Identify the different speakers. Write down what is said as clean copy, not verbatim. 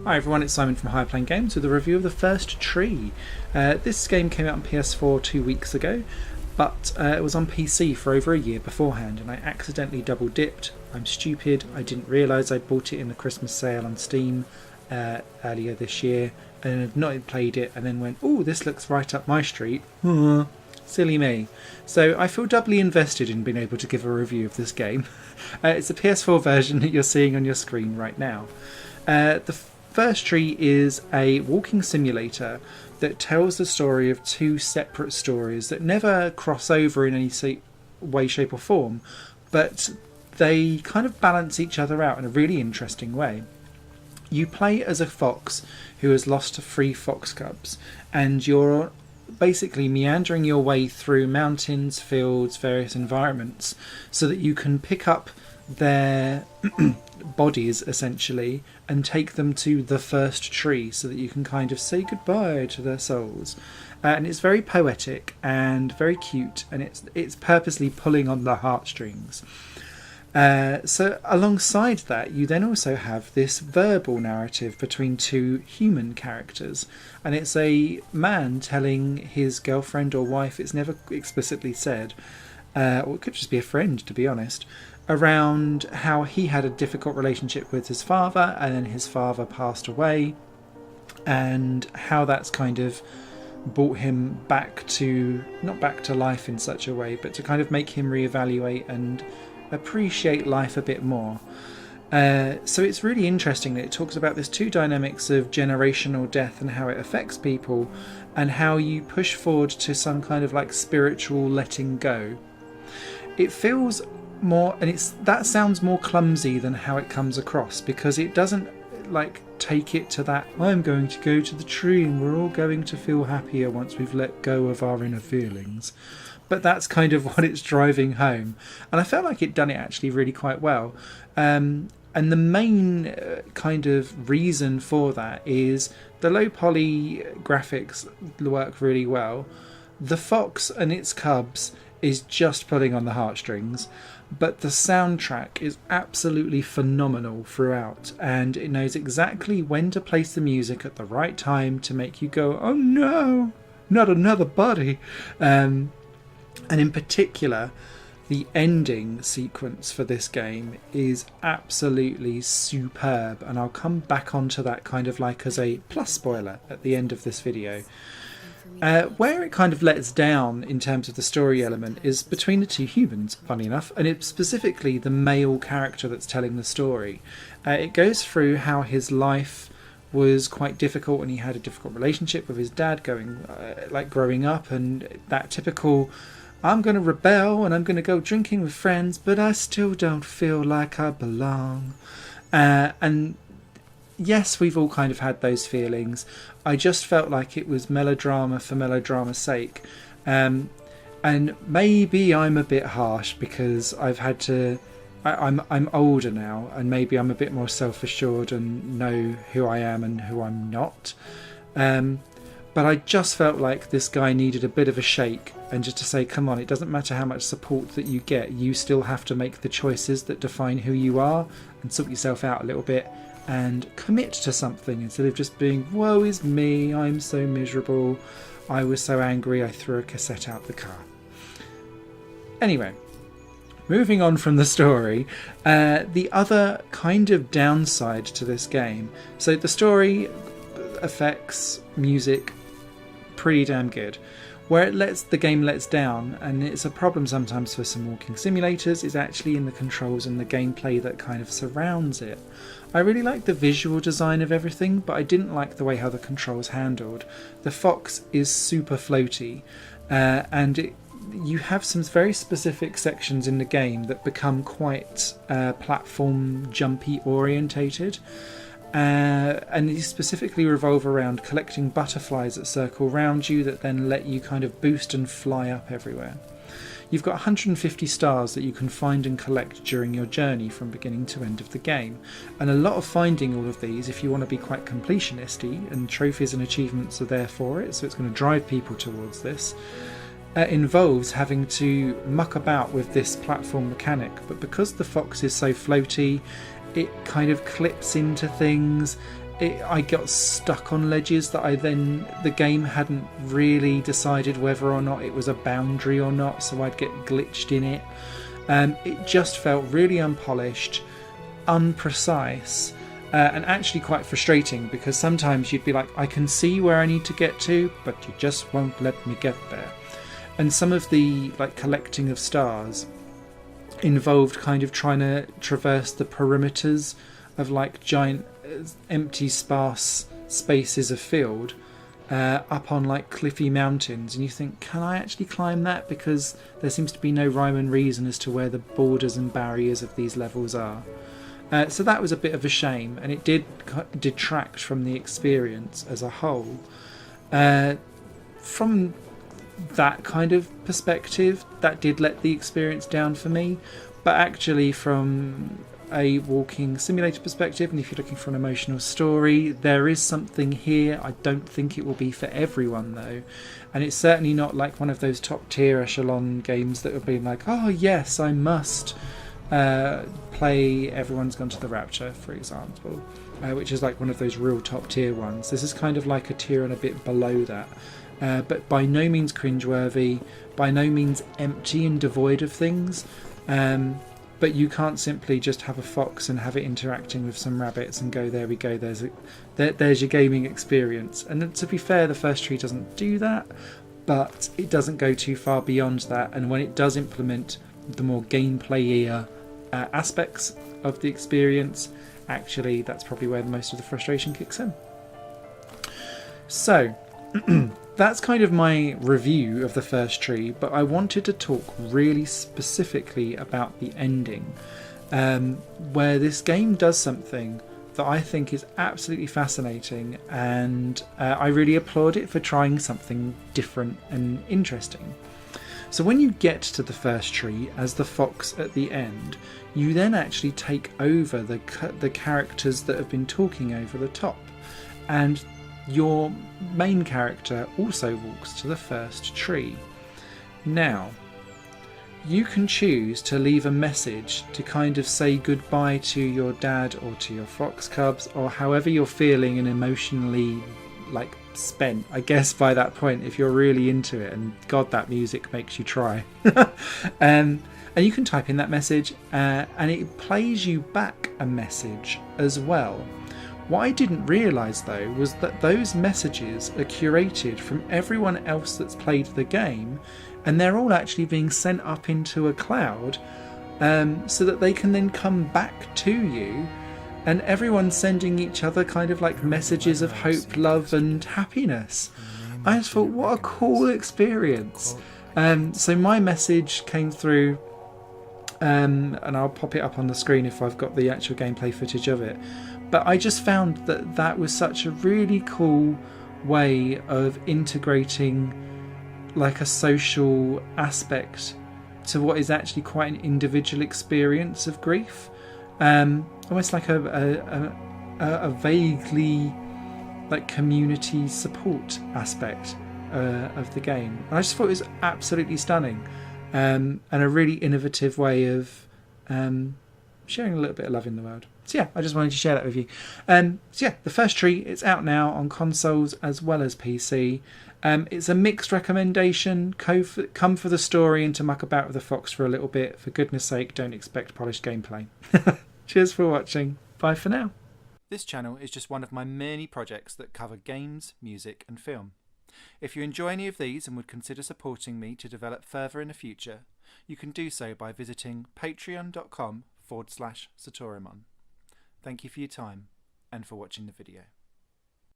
Speaker 1: Hi everyone, it's Simon from Higher Plane Games with a review of The First Tree. This game came out on PS4 2 weeks ago, but it was on PC for over a year beforehand, and I accidentally double dipped. I'm stupid, I didn't realise I bought it in the Christmas sale on Steam earlier this year, and had not played it, and then went, "Ooh, this looks right up my street." Silly me. So I feel doubly invested in being able to give a review of this game. It's the PS4 version that you're seeing on your screen right now. The First Tree is a walking simulator that tells the story of two separate stories that never cross over in any way, shape or form, but they kind of balance each other out in a really interesting way. You play as a fox who has lost 3 fox cubs, and you're basically meandering your way through mountains, fields, various environments, so that you can pick up their bodies essentially and take them to the first tree so that you can kind of say goodbye to their souls. And it's very poetic and very cute, and it's purposely pulling on the heartstrings. So alongside that, you then also have this verbal narrative between 2 human characters, and it's a man telling his girlfriend or wife, it's never explicitly said, or it could just be a friend, to be honest, around how he had a difficult relationship with his father, and then his father passed away, and how that's kind of brought him not back to life in such a way, but to kind of make him reevaluate and appreciate life a bit more. So it's really interesting that it talks about this 2 dynamics of generational death and how it affects people, and how you push forward to some kind of like spiritual letting go. It feels more, and that sounds more clumsy than how it comes across, because it doesn't like take it to that, I'm going to go to the tree and we're all going to feel happier once we've let go of our inner feelings. But that's kind of what it's driving home, and I felt like it done it actually really quite well. And the main kind of reason for that is the low poly graphics work really well. The fox and its cubs is just pulling on the heartstrings, but the soundtrack is absolutely phenomenal throughout, and it knows exactly when to place the music at the right time to make you go, oh no, not another body. And in particular, the ending sequence for this game is absolutely superb, and I'll come back onto that kind of like as a plus spoiler at the end of this video. Where it kind of lets down in terms of the story element is between the 2 humans, funny enough, and it's specifically the male character that's telling the story. It goes through how his life was quite difficult, and he had a difficult relationship with his dad growing up, and that typical, I'm going to rebel and I'm going to go drinking with friends, but I still don't feel like I belong. And yes, we've all kind of had those feelings. I just felt like it was melodrama for melodrama's sake. And maybe I'm a bit harsh because I've had to... I'm older now, and maybe I'm a bit more self-assured and know who I am and who I'm not. But I just felt like this guy needed a bit of a shake, and just to say, come on, it doesn't matter how much support that you get, you still have to make the choices that define who you are, and sort yourself out a little bit and commit to something instead of just being, woe is me, I'm so miserable, I was so angry I threw a cassette out the car. Anyway, moving on from the story, the other kind of downside to this game, so the story, effects, music, pretty damn good. Where the game lets down, and it's a problem sometimes for some walking simulators, is actually in the controls and the gameplay that kind of surrounds it. I really like the visual design of everything, but I didn't like the way how the controls handled. The fox is super floaty, and you have some very specific sections in the game that become quite platform jumpy orientated. And these specifically revolve around collecting butterflies that circle around you that then let you kind of boost and fly up everywhere. You've got 150 stars that you can find and collect during your journey from beginning to end of the game, and a lot of finding all of these, if you want to be quite completionisty, and trophies and achievements are there for it, so it's going to drive people towards this, involves having to muck about with this platform mechanic. But because the fox is so floaty, it kind of clips into things, I got stuck on ledges that the game hadn't really decided whether or not it was a boundary or not, so I'd get glitched in it. It just felt really unpolished, unprecise, and actually quite frustrating, because sometimes you'd be like, I can see where I need to get to, but you just won't let me get there. And some of the collecting of stars involved kind of trying to traverse the perimeters of giant empty sparse spaces of field up on cliffy mountains, and you think, can I actually climb that? Because there seems to be no rhyme and reason as to where the borders and barriers of these levels are. So that was a bit of a shame, and it did detract from the experience as a whole. From that kind of perspective, that did let the experience down for me. But actually, from a walking simulator perspective, and if you're looking for an emotional story, there is something here. I don't think it will be for everyone though, and it's certainly not like one of those top tier echelon games that have been like, oh yes, I must play Everyone's Gone to the Rapture, for example, which is like one of those real top tier ones. This is kind of like a tier and a bit below that. But by no means cringeworthy, by no means empty and devoid of things. But you can't simply just have a fox and have it interacting with some rabbits and go, there we go, there's your gaming experience. And to be fair, the first tree doesn't do that, but it doesn't go too far beyond that. And when it does implement the more gameplay-ier aspects of the experience, actually that's probably where most of the frustration kicks in. So that's kind of my review of the first tree, but I wanted to talk really specifically about the ending, where this game does something that I think is absolutely fascinating, and I really applaud it for trying something different and interesting. So when you get to the first tree as the fox at the end, you then actually take over the characters that have been talking over the top, and your main character also walks to the first tree. Now, you can choose to leave a message to kind of say goodbye to your dad or to your fox cubs, or however you're feeling and emotionally spent, I guess, by that point, if you're really into it, and God, that music makes you try. And you can type in that message and it plays you back a message as well. What I didn't realise though was that those messages are curated from everyone else that's played the game, and they're all actually being sent up into a cloud so that they can then come back to you, and everyone's sending each other kind of messages of hope, love and happiness. I just thought, what a cool experience. So my message came through, and I'll pop it up on the screen if I've got the actual gameplay footage of it. But I just found that was such a really cool way of integrating a social aspect to what is actually quite an individual experience of grief. Almost like a vaguely community support aspect of the game. And I just thought it was absolutely stunning, and a really innovative way of sharing a little bit of love in the world. So yeah, I just wanted to share that with you. So yeah, the first tree, it's out now on consoles as well as PC. It's a mixed recommendation. Come for the story and to muck about with the fox for a little bit. For goodness sake, don't expect polished gameplay. Cheers for watching. Bye for now. This channel is just one of my many projects that cover games, music and film. If you enjoy any of these and would consider supporting me to develop further in the future, you can do so by visiting patreon.com/Satorimon. Thank you for your time and for watching the video.